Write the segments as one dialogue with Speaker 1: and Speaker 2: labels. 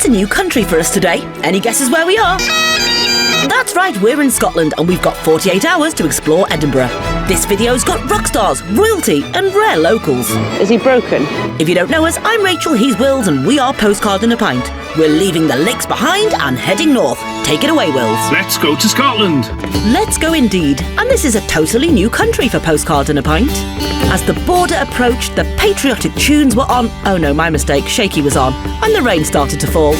Speaker 1: a new country for us today. Any guesses where we are? That's right, we're in Scotland and we've got 48 hours to explore Edinburgh. This video's got rock stars, royalty and rare locals.
Speaker 2: Is he broken?
Speaker 1: If you don't know us, I'm Rachel, he's Wills, and we are Postcard and a Pint. We're leaving the lakes behind and heading north. Take it away, Wills.
Speaker 3: Let's go to Scotland.
Speaker 1: Let's go indeed. And this is a totally new country for Postcard and a Pint. As the border approached, the patriotic tunes were on. Oh no, my mistake, Shaky was on. And the rain started to fall.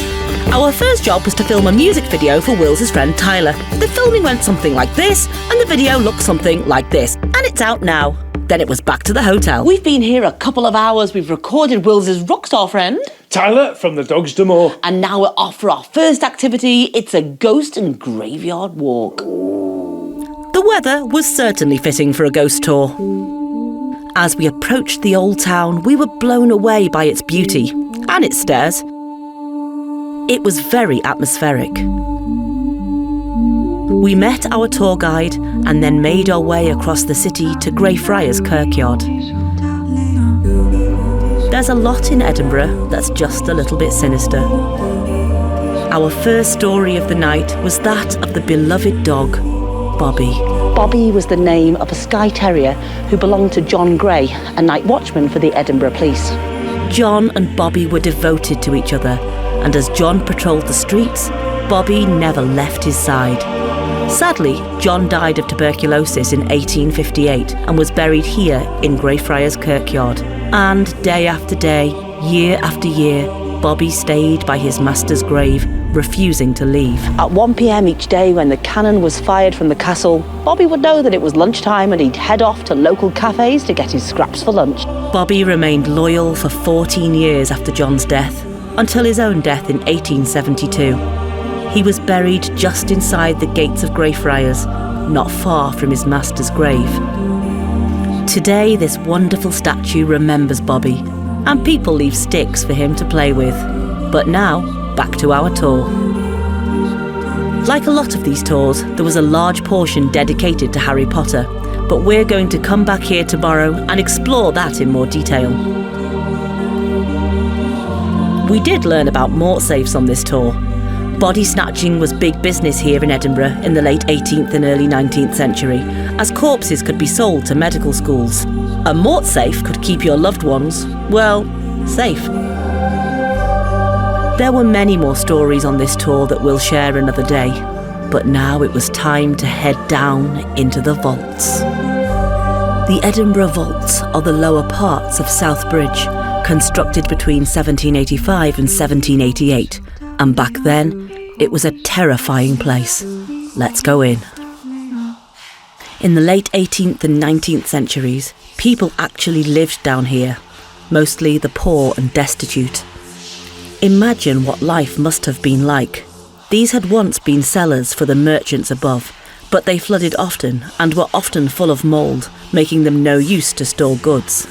Speaker 1: Our first job was to film a music video for Will's friend Tyla. The filming went something like this, and the video looked something like this. And it's out now. Then it was back to the hotel.
Speaker 2: We've been here a couple of hours. We've recorded Will's rockstar friend.
Speaker 3: Tyler from the Dogs d'Amour.
Speaker 2: And now we're off for our first activity. It's a ghost and graveyard walk.
Speaker 1: The weather was certainly fitting for a ghost tour. As we approached the old town, we were blown away by its beauty and its stairs. It was very atmospheric. We met our tour guide and then made our way across the city to Greyfriars Kirkyard. There's a lot in Edinburgh that's just a little bit sinister. Our first story of the night was that of the beloved dog, Bobby.
Speaker 2: Bobby was the name of a Skye Terrier who belonged to John Gray, a night watchman for the Edinburgh Police.
Speaker 1: John and Bobby were devoted to each other, and as John patrolled the streets, Bobby never left his side. Sadly, John died of tuberculosis in 1858 and was buried here in Greyfriars Kirkyard. And day after day, year after year, Bobby stayed by his master's grave, refusing to leave.
Speaker 2: At 1 p.m. each day, when the cannon was fired from the castle, Bobby would know that it was lunchtime and he'd head off to local cafes to get his scraps for lunch.
Speaker 1: Bobby remained loyal for 14 years after John's death, until his own death in 1872. He was buried just inside the gates of Greyfriars, not far from his master's grave. Today, this wonderful statue remembers Bobby, and people leave sticks for him to play with. But now, back to our tour. Like a lot of these tours, there was a large portion dedicated to Harry Potter, but we're going to come back here tomorrow and explore that in more detail. We did learn about mort safes on this tour. Body snatching was big business here in Edinburgh in the late 18th and early 19th century, as corpses could be sold to medical schools. A mort safe could keep your loved ones, well, safe. There were many more stories on this tour that we'll share another day, but now it was time to head down into the vaults. The Edinburgh vaults are the lower parts of South Bridge, constructed between 1785 and 1788, and back then, it was a terrifying place. Let's go in. In the late 18th and 19th centuries, people actually lived down here, mostly the poor and destitute. Imagine what life must have been like. These had once been cellars for the merchants above, but they flooded often and were often full of mould, making them no use to store goods.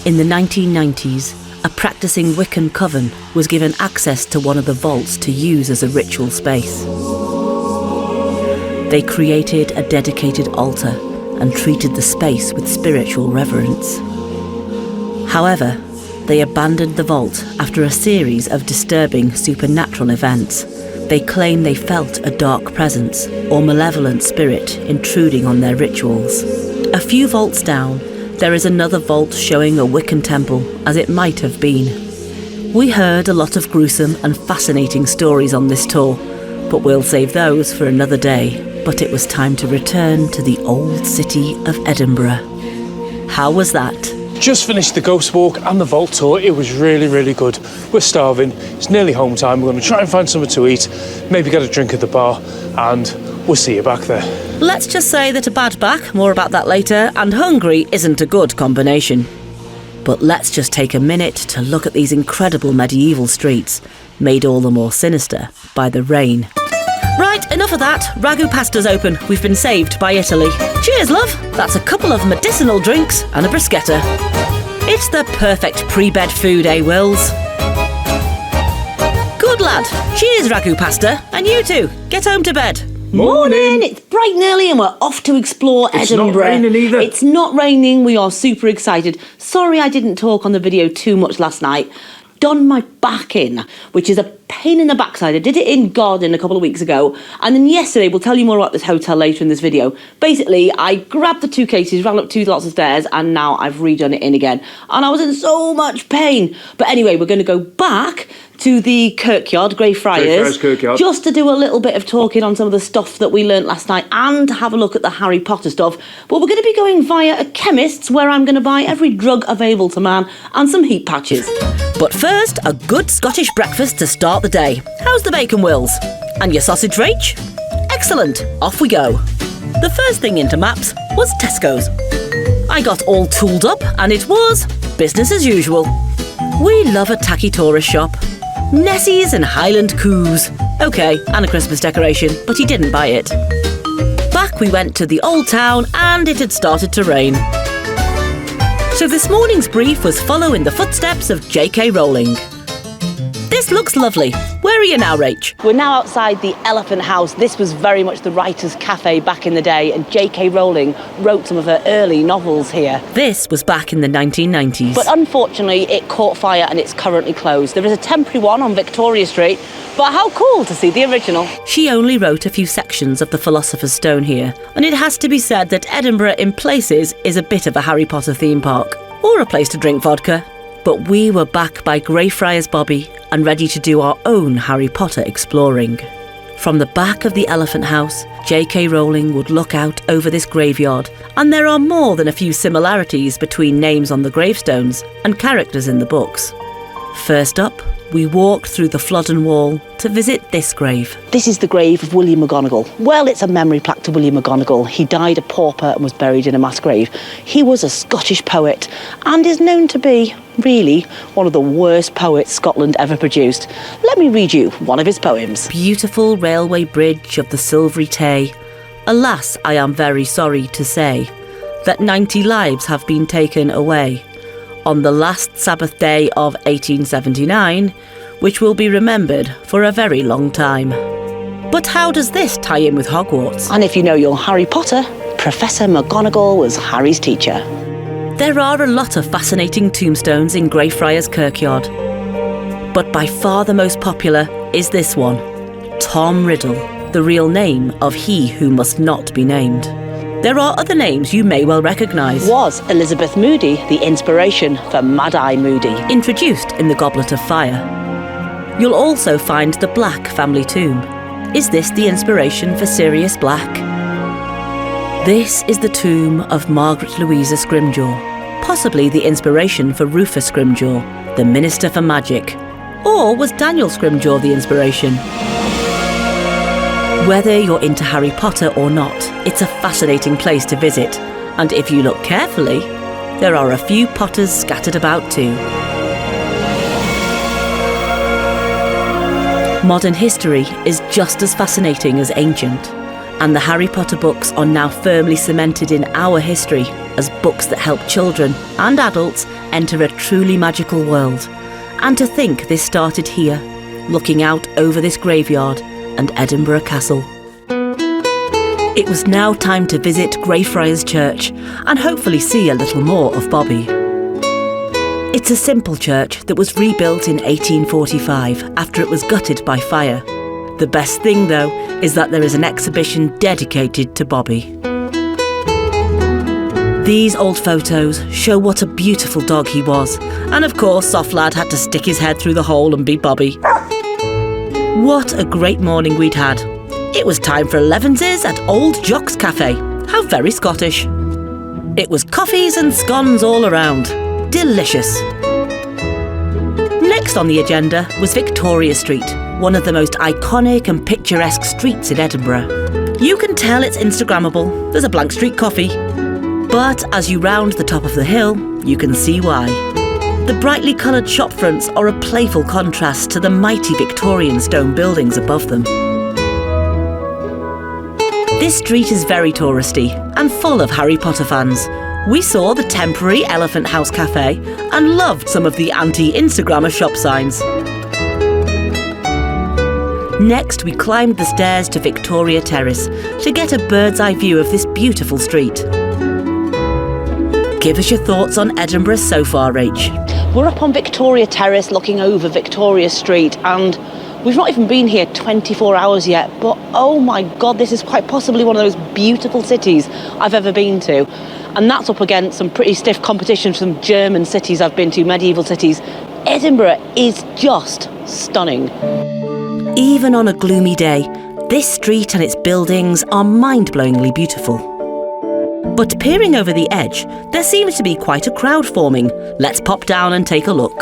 Speaker 1: In the 1990s, a practicing Wiccan coven was given access to one of the vaults to use as a ritual space. They created a dedicated altar and treated the space with spiritual reverence. However, they abandoned the vault after a series of disturbing supernatural events. They claim they felt a dark presence or malevolent spirit intruding on their rituals. A few vaults down, there is another vault showing a Wiccan temple, as it might have been. We heard a lot of gruesome and fascinating stories on this tour, but we'll save those for another day. But it was time to return to the old city of Edinburgh. How was that?
Speaker 3: Just finished the ghost walk and the vault tour. It was really, really good. We're starving. It's nearly home time. We're going to try and find something to eat, maybe get a drink at the bar, and we'll see you back there.
Speaker 1: Let's just say that a bad back, more about that later, and hungry isn't a good combination. But let's just take a minute to look at these incredible medieval streets, made all the more sinister by the rain. Right, enough of that. Ragu pasta's open. We've been saved by Italy. Cheers, love. That's a couple of medicinal drinks and a bruschetta. It's the perfect pre-bed food, eh, Wills? Good lad. Cheers, Ragu pasta. And you too. Get home to bed.
Speaker 2: Morning! It's bright and early and we're off to explore Edinburgh.
Speaker 3: It's not raining either.
Speaker 2: It's not raining. We are super excited. Sorry I didn't talk on the video too much last night. done my back in, which is a pain in the backside. I did it in garden a couple of weeks ago, and then yesterday, we'll tell you more about this hotel later in this video. Basically, I grabbed the 2 cases, ran up 2 lots of stairs, and now I've redone it in again. And I was in so much pain. But anyway, we're going to go back to the Kirkyard, Greyfriars,
Speaker 3: Kirkyard,
Speaker 2: just to do a little bit of talking on some of the stuff that we learnt last night and to have a look at the Harry Potter stuff. But we're going to be going via a chemist's where I'm going to buy every drug available to man and some heat patches.
Speaker 1: But first, a good Scottish breakfast to start the day. How's the bacon, Wills? And your sausage, Rach? Excellent, off we go. The first thing into maps was Tesco's. I got all tooled up and it was business as usual. We love a tacky tourist shop. Nessies and Highland coos. OK, and a Christmas decoration, but he didn't buy it. Back we went to the old town and it had started to rain. So this morning's brief was follow in the footsteps of J.K. Rowling. This looks lovely. Where are you now, Rach?
Speaker 2: We're now outside the Elephant House. This was very much the writer's cafe back in the day, and J.K. Rowling wrote some of her early novels here.
Speaker 1: This was back in the 1990s.
Speaker 2: But unfortunately, it caught fire and it's currently closed. There is a temporary one on Victoria Street, but how cool to see the original.
Speaker 1: She only wrote a few sections of the Philosopher's Stone here, and it has to be said that Edinburgh in places is a bit of a Harry Potter theme park, or a place to drink vodka. But we were back by Greyfriars Bobby and ready to do our own Harry Potter exploring. From the back of the Elephant House, J.K. Rowling would look out over this graveyard, and there are more than a few similarities between names on the gravestones and characters in the books. First up, we walked through the Flodden Wall to visit this grave.
Speaker 2: This is the grave of William McGonagall. Well, it's a memory plaque to William McGonagall. He died a pauper and was buried in a mass grave. He was a Scottish poet and is known to be, really, one of the worst poets Scotland ever produced. Let me read you one of his poems.
Speaker 1: Beautiful railway bridge of the Silvery Tay. Alas, I am very sorry to say that 90 lives have been taken away on the last Sabbath day of 1879, which will be remembered for a very long time. But how does this tie in with Hogwarts?
Speaker 2: And if you know your Harry Potter, Professor McGonagall was Harry's teacher.
Speaker 1: There are a lot of fascinating tombstones in Greyfriars Kirkyard, but by far the most popular is this one, Tom Riddle, the real name of he who must not be named. There are other names you may well recognise.
Speaker 2: Was Elizabeth Moody the inspiration for Mad-Eye Moody?
Speaker 1: Introduced in the Goblet of Fire. You'll also find the Black family tomb. Is this the inspiration for Sirius Black? This is the tomb of Margaret Louisa Scrimgeour, possibly the inspiration for Rufus Scrimgeour, the Minister for Magic. Or was Daniel Scrimgeour the inspiration? Whether you're into Harry Potter or not, it's a fascinating place to visit, and if you look carefully, there are a few Potters scattered about too. Modern history is just as fascinating as ancient, and the Harry Potter books are now firmly cemented in our history as books that help children and adults enter a truly magical world. And to think this started here, looking out over this graveyard and Edinburgh Castle. It was now time to visit Greyfriars Church and hopefully see a little more of Bobby. It's a simple church that was rebuilt in 1845 after it was gutted by fire. The best thing, though, is that there is an exhibition dedicated to Bobby. These old photos show what a beautiful dog he was, and of course Soft Lad had to stick his head through the hole and be Bobby. What a great morning we'd had. It was time for Levenses at Old Jock's Cafe. How very Scottish. It was coffees and scones all around. Delicious. Next on the agenda was Victoria Street, one of the most iconic and picturesque streets in Edinburgh. You can tell it's Instagrammable. There's a Blank Street coffee. But as you round the top of the hill, you can see why. The brightly coloured shop fronts are a playful contrast to the mighty Victorian stone buildings above them. This street is very touristy and full of Harry Potter fans. We saw the temporary Elephant House Cafe and loved some of the anti-Instagrammer shop signs. Next, we climbed the stairs to Victoria Terrace to get a bird's eye view of this beautiful street. Give us your thoughts on Edinburgh so far, Rach.
Speaker 2: We're up on Victoria Terrace looking over Victoria Street, and we've not even been here 24 hours yet, but oh my God, this is quite possibly one of those beautiful cities I've ever been to. And that's up against some pretty stiff competition from German cities I've been to, medieval cities. Edinburgh is just stunning.
Speaker 1: Even on a gloomy day, this street and its buildings are mind-blowingly beautiful. But peering over the edge, there seems to be quite a crowd forming. Let's pop down and take a look.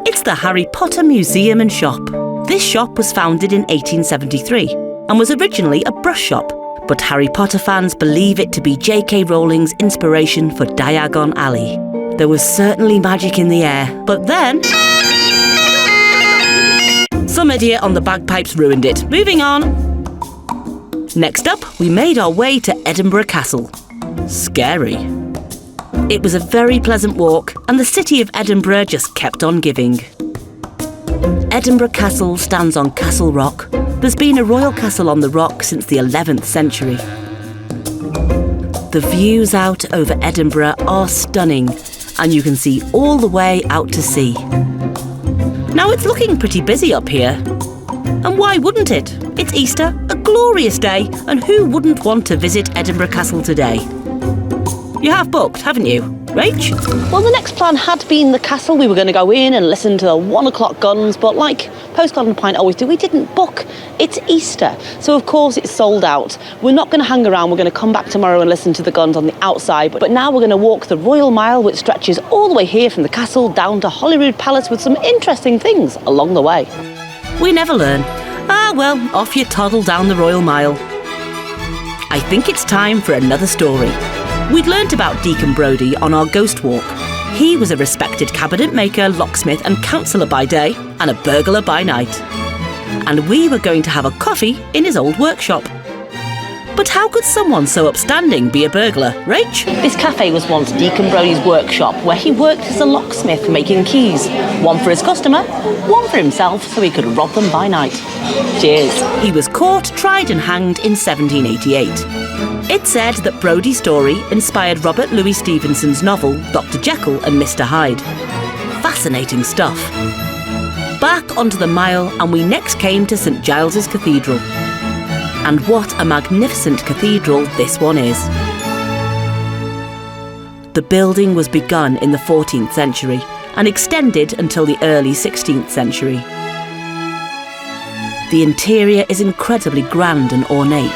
Speaker 1: It's the Harry Potter Museum and Shop. This shop was founded in 1873 and was originally a brush shop, but Harry Potter fans believe it to be J.K. Rowling's inspiration for Diagon Alley. There was certainly magic in the air, but then some idiot on the bagpipes ruined it. Moving on. Next up, we made our way to Edinburgh Castle. Scary. It was a very pleasant walk, and the city of Edinburgh just kept on giving. Edinburgh Castle stands on Castle Rock. There's been a royal castle on the rock since the 11th century. The views out over Edinburgh are stunning, and you can see all the way out to sea. Now it's looking pretty busy up here. And why wouldn't it? It's Easter, a glorious day, and who wouldn't want to visit Edinburgh Castle today? You have booked, haven't you, Rach?
Speaker 2: Well, the next plan had been the castle. We were going to go in and listen to the 1 o'clock guns, but like Postcard and Pint always do, we didn't book. It's Easter, so of course it's sold out. We're not going to hang around. We're going to come back tomorrow and listen to the guns on the outside, but now we're going to walk the Royal Mile, which stretches all the way here from the castle down to Holyrood Palace, with some interesting things along the way.
Speaker 1: We never learn. Ah, well, off you toddle down the Royal Mile. I think it's time for another story. We'd learnt about Deacon Brodie on our ghost walk. He was a respected cabinet maker, locksmith and councillor by day, and a burglar by night. And we were going to have a coffee in his old workshop. But how could someone so upstanding be a burglar, Rach?
Speaker 2: This cafe was once Deacon Brodie's workshop, where he worked as a locksmith making keys. One for his customer, one for himself, so he could rob them by night. Cheers.
Speaker 1: He was caught, tried and hanged in 1788. It's said that Brodie's story inspired Robert Louis Stevenson's novel Dr. Jekyll and Mr. Hyde. Fascinating stuff. Back onto the Mile, and we next came to St Giles's Cathedral. And what a magnificent cathedral this one is. The building was begun in the 14th century and extended until the early 16th century. The interior is incredibly grand and ornate.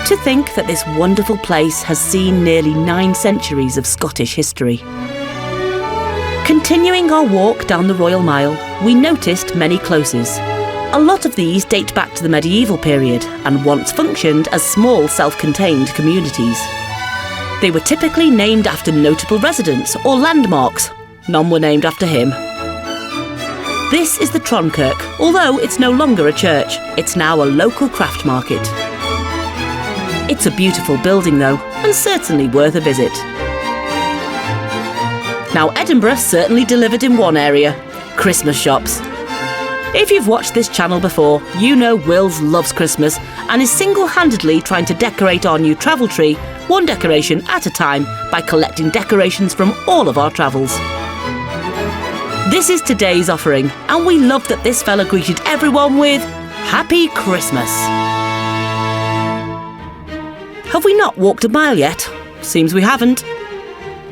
Speaker 1: To think that this wonderful place has seen nearly 9 centuries of Scottish history. Continuing our walk down the Royal Mile, we noticed many closes. A lot of these date back to the medieval period and once functioned as small self-contained communities. They were typically named after notable residents or landmarks. None were named after him. This is the Tronkirk, although it's no longer a church. It's now a local craft market. It's a beautiful building though, and certainly worth a visit. Now Edinburgh certainly delivered in one area: Christmas shops. If you've watched this channel before, you know Wills loves Christmas and is single-handedly trying to decorate our new travel tree, one decoration at a time, by collecting decorations from all of our travels. This is today's offering, and we love that this fella greeted everyone with Happy Christmas. Have we not walked a mile yet? Seems we haven't.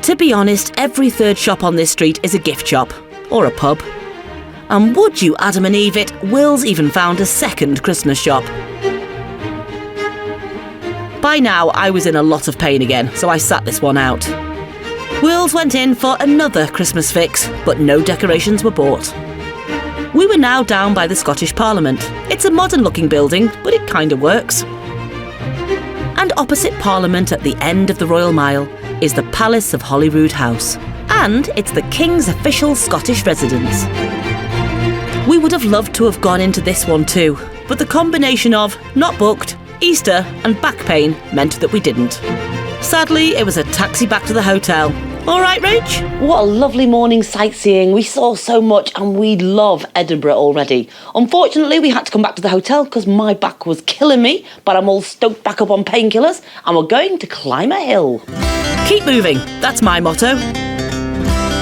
Speaker 1: To be honest, every third shop on this street is a gift shop, or a pub. And would you Adam and Eve it, Will's even found a second Christmas shop. By now, I was in a lot of pain again, so I sat this one out. Will's went in for another Christmas fix, but no decorations were bought. We were now down by the Scottish Parliament. It's a modern-looking building, but it kind of works. And opposite Parliament at the end of the Royal Mile is the Palace of Holyrood House. And it's the King's official Scottish residence. We would have loved to have gone into this one too, but the combination of not booked, Easter and back pain meant that we didn't. Sadly, it was a taxi back to the hotel. All right, Rach?
Speaker 2: What a lovely morning sightseeing. We saw so much and we love Edinburgh already. Unfortunately, we had to come back to the hotel because my back was killing me, but I'm all stoked back up on painkillers and we're going to climb a hill.
Speaker 1: Keep moving, that's my motto.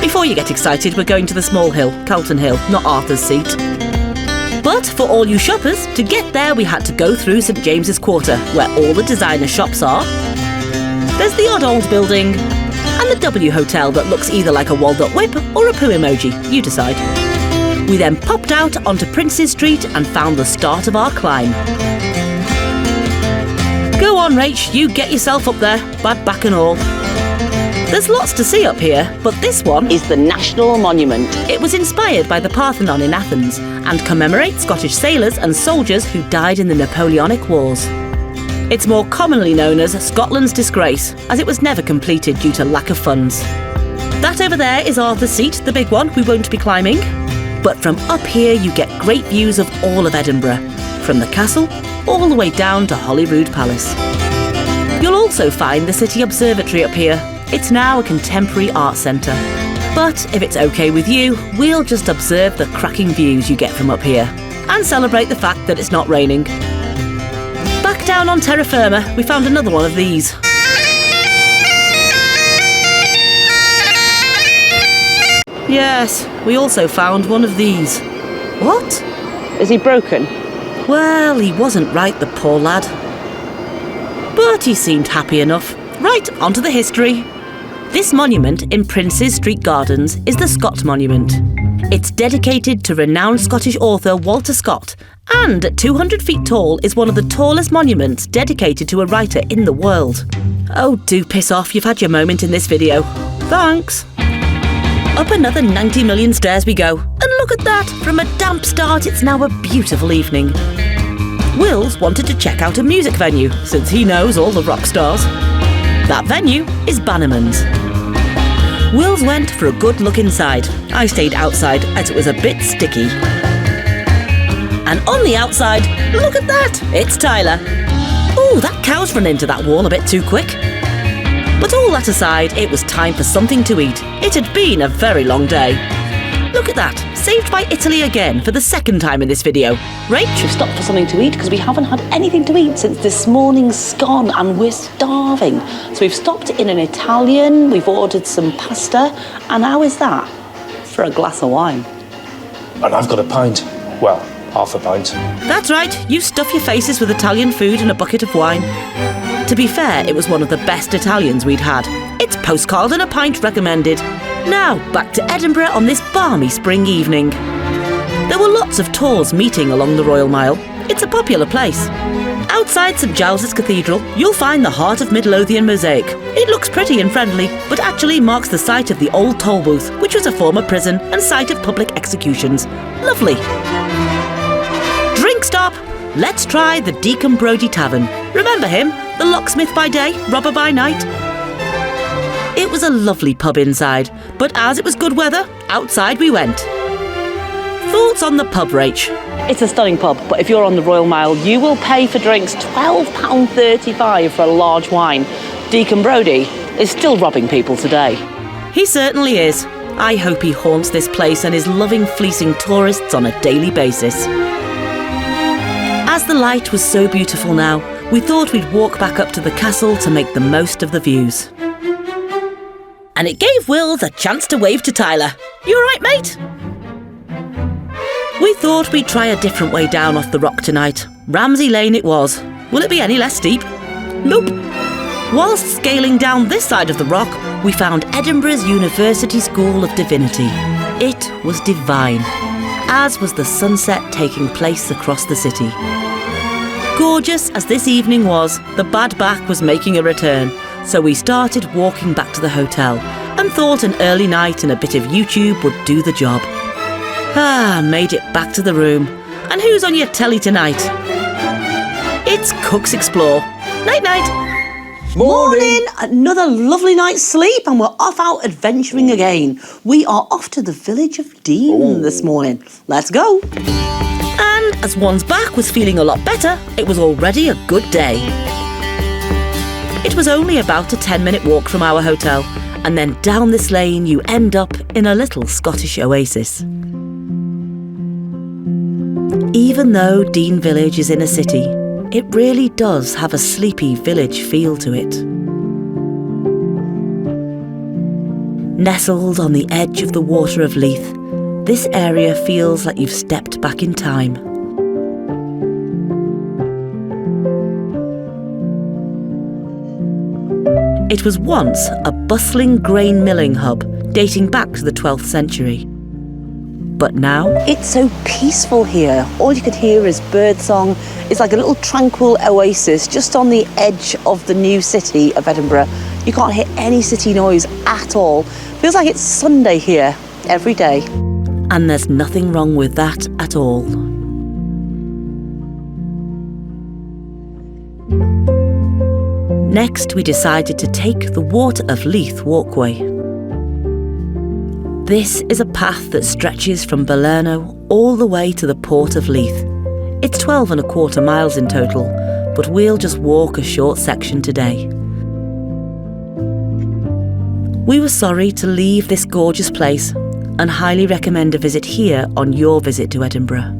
Speaker 1: Before you get excited, we're going to the small hill, Calton Hill, not Arthur's Seat. But for all you shoppers, to get there we had to go through St James's Quarter, where all the designer shops are. There's the odd old building, and the W Hotel that looks either like a walled-up whip or a poo emoji, you decide. We then popped out onto Princes Street and found the start of our climb. Go on, Rach, you get yourself up there, bad back and all. There's lots to see up here, but this one
Speaker 2: Is the National Monument.
Speaker 1: It was inspired by the Parthenon in Athens and commemorates Scottish sailors and soldiers who died in the Napoleonic Wars. It's more commonly known as Scotland's Disgrace, as it was never completed due to lack of funds. That over there is Arthur's Seat, the big one we won't be climbing. But from up here you get great views of all of Edinburgh, from the castle all the way down to Holyrood Palace. You'll also find the City Observatory up here. It's now a contemporary art centre. But if it's okay with you, we'll just observe the cracking views you get from up here and celebrate the fact that it's not raining. Back down on terra firma, we found another one of these. Yes, we also found one of these. What?
Speaker 2: Is he broken?
Speaker 1: Well, he wasn't right, the poor lad. But he seemed happy enough. Right, onto the history. This monument in Princes Street Gardens is the Scott Monument. It's dedicated to renowned Scottish author Walter Scott, and at 200 feet tall is one of the tallest monuments dedicated to a writer in the world. Oh, do piss off, you've had your moment in this video. Thanks. Up another 90 million stairs we go, and look at that! From a damp start, it's now a beautiful evening. Wills wanted to check out a music venue, since he knows all the rock stars. That venue is Bannerman's. Wills went for a good look inside. I stayed outside as it was a bit sticky. And on the outside, look at that! It's Tyla. Ooh, that cow's run into that wall a bit too quick. But all that aside, it was time for something to eat. It had been a very long day. Look at that, saved by Italy again for the second time in this video. Rach?
Speaker 2: We've stopped for something to eat because we haven't had anything to eat since this morning's scone and we're starving. So we've stopped in an Italian, we've ordered some pasta, and how is that for a glass of wine?
Speaker 3: And I've got a pint. Well, half a pint.
Speaker 1: That's right, you stuff your faces with Italian food and a bucket of wine. To be fair, it was one of the best Italians we'd had. It's postcard and a pint recommended. Now, back to Edinburgh on this balmy spring evening. There were lots of tours meeting along the Royal Mile. It's a popular place. Outside St Giles's Cathedral, you'll find the Heart of Midlothian mosaic. It looks pretty and friendly, but actually marks the site of the old toll booth, which was a former prison and site of public executions. Lovely. Drink stop! Let's try the Deacon Brodie Tavern. Remember him? The locksmith by day, robber by night? It was a lovely pub inside, but as it was good weather, outside we went. Thoughts on the pub, Rach?
Speaker 2: It's a stunning pub, but if you're on the Royal Mile, you will pay for drinks £12.35 for a large wine. Deacon Brodie is still robbing people today.
Speaker 1: He certainly is. I hope he haunts this place and is loving fleecing tourists on a daily basis. As the light was so beautiful now, we thought we'd walk back up to the castle to make the most of the views. And it gave Wills a chance to wave to Tyla. You all right, mate? We thought we'd try a different way down off the rock tonight. Ramsey Lane it was. Will it be any less steep? Nope. Whilst scaling down this side of the rock, we found Edinburgh's University School of Divinity. It was divine, as was the sunset taking place across the city. Gorgeous as this evening was, the bad back was making a return, so we started walking back to the hotel and thought an early night and a bit of YouTube would do the job. Made it back to the room. And who's on your telly tonight? It's Cooks Explore. Night-night.
Speaker 2: Morning! Another lovely night's sleep and we're off out adventuring again. We are off to the village of Dean this morning. Let's go.
Speaker 1: And as one's back was feeling a lot better, it was already a good day. It was only about a 10-minute walk from our hotel, and then down this lane you end up in a little Scottish oasis. Even though Dean Village is in a city, it really does have a sleepy village feel to it. Nestled on the edge of the water of Leith, this area feels like you've stepped back in time. It was once a bustling grain milling hub dating back to the 12th century. But now,
Speaker 2: It's so peaceful here. All you could hear is birdsong. It's like a little tranquil oasis just on the edge of the new city of Edinburgh. You can't hear any city noise at all. Feels like it's Sunday here every day.
Speaker 1: and there's nothing wrong with that at all. Next, we decided to take the Water of Leith walkway. This is a path that stretches from Balerno all the way to the port of Leith. It's 12.25 miles in total, but we'll just walk a short section today. We were sorry to leave this gorgeous place and highly recommend a visit here on your visit to Edinburgh.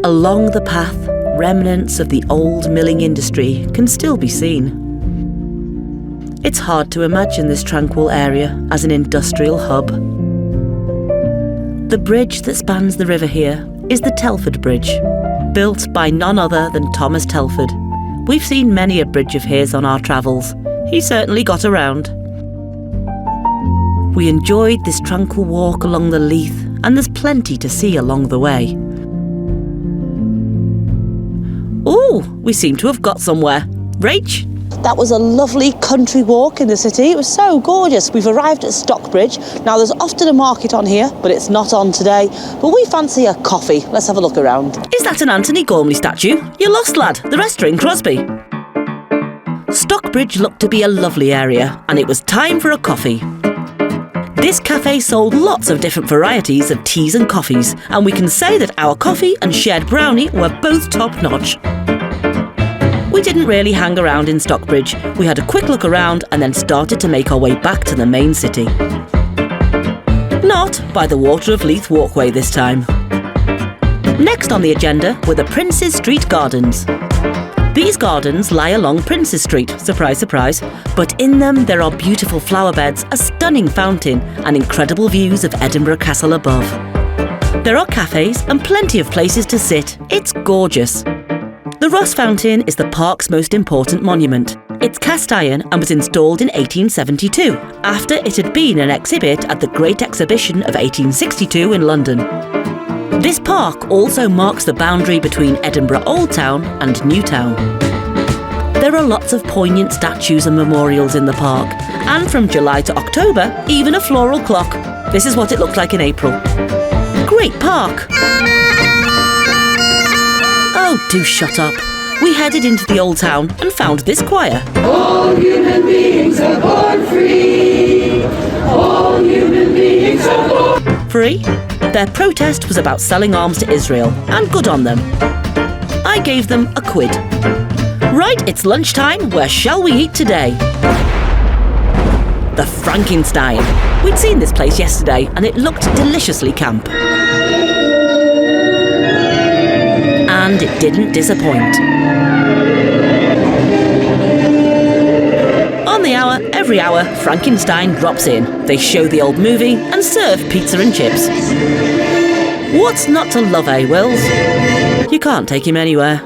Speaker 1: Along the path, remnants of the old milling industry can still be seen. It's hard to imagine this tranquil area as an industrial hub. The bridge that spans the river here is the Telford Bridge, built by none other than Thomas Telford. We've seen many a bridge of his on our travels. He certainly got around. We enjoyed this tranquil walk along the Leith, and there's plenty to see along the way. Ooh, we seem to have got somewhere. Rach?
Speaker 2: That was a lovely country walk in the city. It was so gorgeous. We've arrived at Stockbridge. Now, there's often a market on here, but it's not on today. But we fancy a coffee. Let's have a look around.
Speaker 1: Is that an Anthony Gormley statue? You're lost, lad. The rest are in Crosby. Stockbridge looked to be a lovely area, and it was time for a coffee. This cafe sold lots of different varieties of teas and coffees, and we can say that our coffee and shared brownie were both top-notch. We didn't really hang around in Stockbridge. We had a quick look around and then started to make our way back to the main city. Not by the Water of Leith walkway this time. Next on the agenda were the Princes Street Gardens. These gardens lie along Princes Street, surprise, surprise, but in them there are beautiful flower beds, a stunning fountain and incredible views of Edinburgh Castle above. There are cafes and plenty of places to sit. It's gorgeous. The Ross Fountain is the park's most important monument. It's cast iron and was installed in 1872, after it had been an exhibit at the Great Exhibition of 1862 in London. This park also marks the boundary between Edinburgh Old Town and New Town. There are lots of poignant statues and memorials in the park, and from July to October, even a floral clock. This is what it looked like in April. Great park! Oh, do shut up. We headed into the Old Town and found this choir.
Speaker 4: All human beings are born free. All human beings are born
Speaker 1: Free? Their protest was about selling arms to Israel, and good on them. I gave them a quid. Right, it's lunchtime. Where shall we eat today? The Frankenstein. We'd seen this place yesterday, and it looked deliciously camp. And it didn't disappoint. On the hour, every hour, Frankenstein drops in. They show the old movie and serve pizza and chips. What's not to love, eh, Wills? You can't take him anywhere.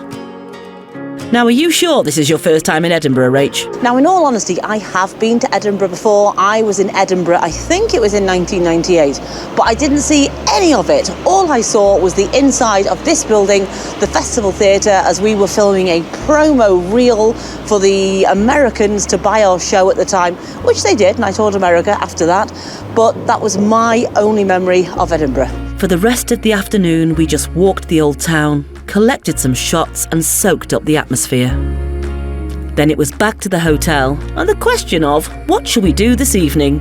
Speaker 1: Now, are you sure this is your first time in Edinburgh, Rach?
Speaker 2: Now, in all honesty, I have been to Edinburgh before. I was in Edinburgh, I think it was in 1998, but I didn't see any of it. All I saw was the inside of this building, the Festival Theatre, as we were filming a promo reel for the Americans to buy our show at the time, which they did, and I toured America after that, but that was my only memory of Edinburgh.
Speaker 1: For the rest of the afternoon, we just walked the old town, collected some shots and soaked up the atmosphere. Then it was back to the hotel and the question of, what shall we do this evening?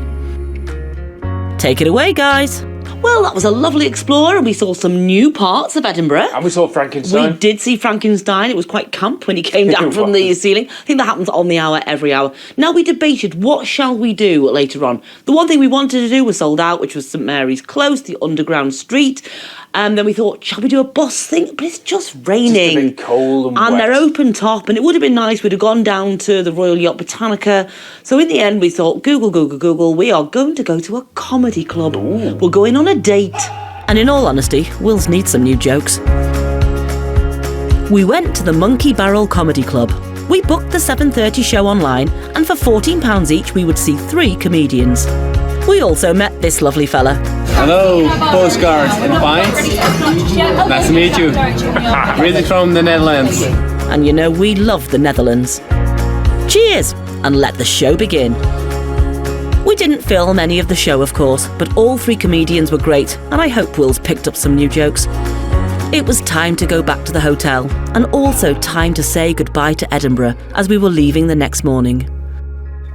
Speaker 1: Take it away, guys.
Speaker 2: Well, that was a lovely explore, and we saw some new parts of Edinburgh.
Speaker 3: And we saw Frankenstein.
Speaker 2: We did see Frankenstein. It was quite camp when he came down from the ceiling. I think that happens on the hour, every hour. Now, we debated, what shall we do later on? The one thing we wanted to do was sold out, which was St Mary's Close, the underground street. Then we thought, shall we do a bus thing? But it's just raining.
Speaker 3: Just a bit cold and wet.
Speaker 2: they're open top, and it would have been nice. We'd have gone down to the Royal Yacht Britannica. So in the end, we thought, Google, we are going to go to a comedy club.
Speaker 3: Ooh.
Speaker 2: We're going on a date.
Speaker 1: And in all honesty, Will's needs some new jokes. We went to the Monkey Barrel Comedy Club. We booked the 7:30 show online, and for £14 each, we would see 3 comedians. We also met this lovely fella.
Speaker 5: Hello, postcards and pints. Nice to meet you. Really from the Netherlands.
Speaker 1: And you know, we love the Netherlands. Cheers, and let the show begin. We didn't film any of the show, of course, but all 3 comedians were great, and I hope Will's picked up some new jokes. It was time to go back to the hotel, and also time to say goodbye to Edinburgh as we were leaving the next morning.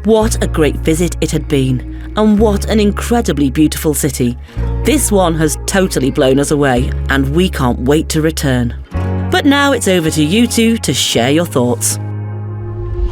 Speaker 1: What a great visit it had been, and what an incredibly beautiful city. This one has totally blown us away, and we can't wait to return. But now it's over to you two to share your thoughts.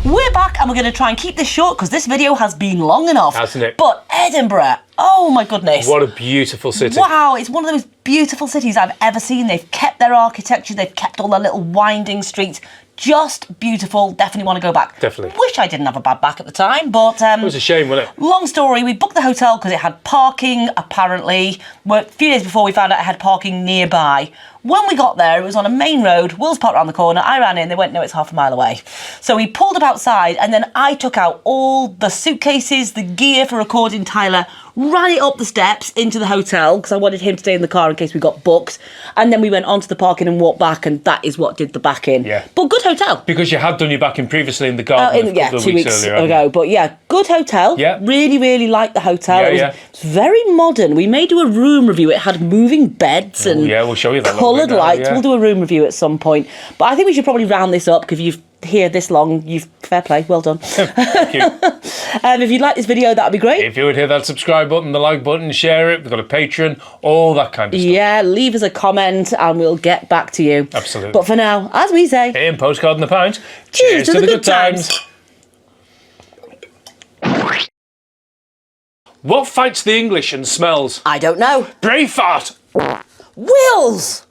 Speaker 2: We're back, and we're going to try and keep this short because this video has been long enough.
Speaker 3: Hasn't it?
Speaker 2: But Edinburgh, oh my goodness.
Speaker 3: What a beautiful city.
Speaker 2: Wow, it's one of the most beautiful cities I've ever seen. They've kept their architecture, they've kept all their little winding streets. Just beautiful. Definitely want to go back.
Speaker 3: Definitely.
Speaker 2: Wish I didn't have a bad back at the time, but
Speaker 3: It was a shame, wasn't it?
Speaker 2: long story, we booked the hotel because it had parking, apparently. A few days before we found out it had parking nearby. When we got there, it was on a main road. Will's parked around the corner. I ran in. They went, no, it's half a mile away. So we pulled up outside, and then I took out all the suitcases, the gear for recording Tyler, ran it up the steps into the hotel because I wanted him to stay in the car in case we got booked. And then we went onto the parking and walked back, and that is what did the back in.
Speaker 3: Yeah.
Speaker 2: But good hotel.
Speaker 3: Because you had done your back in previously in the garden a couple of
Speaker 2: 2
Speaker 3: weeks
Speaker 2: weeks
Speaker 3: earlier.
Speaker 2: ago. But yeah, good hotel.
Speaker 3: Yeah.
Speaker 2: Really, really liked the hotel.
Speaker 3: Yeah,
Speaker 2: It's very modern. We may do a room review. It had moving beds and
Speaker 3: yeah, we'll show you that a little
Speaker 2: coloured
Speaker 3: bit now,
Speaker 2: lights.
Speaker 3: yeah.
Speaker 2: We'll do a room review at some point. But I think we should probably round this up because you've here this long. You've fair play. Well done.
Speaker 3: Thank you.
Speaker 2: If you'd like this video, that would be great.
Speaker 3: If you would hit that subscribe button, the like button, share it. We've got a Patreon, all that kind of stuff.
Speaker 2: Yeah, leave us a comment and we'll get back to you.
Speaker 3: Absolutely.
Speaker 2: But for now, as we say,
Speaker 3: In Postcard and the Pint,
Speaker 2: cheers to the good times.
Speaker 3: What fights the English and smells?
Speaker 2: I don't know.
Speaker 3: Braveheart!
Speaker 2: Wills!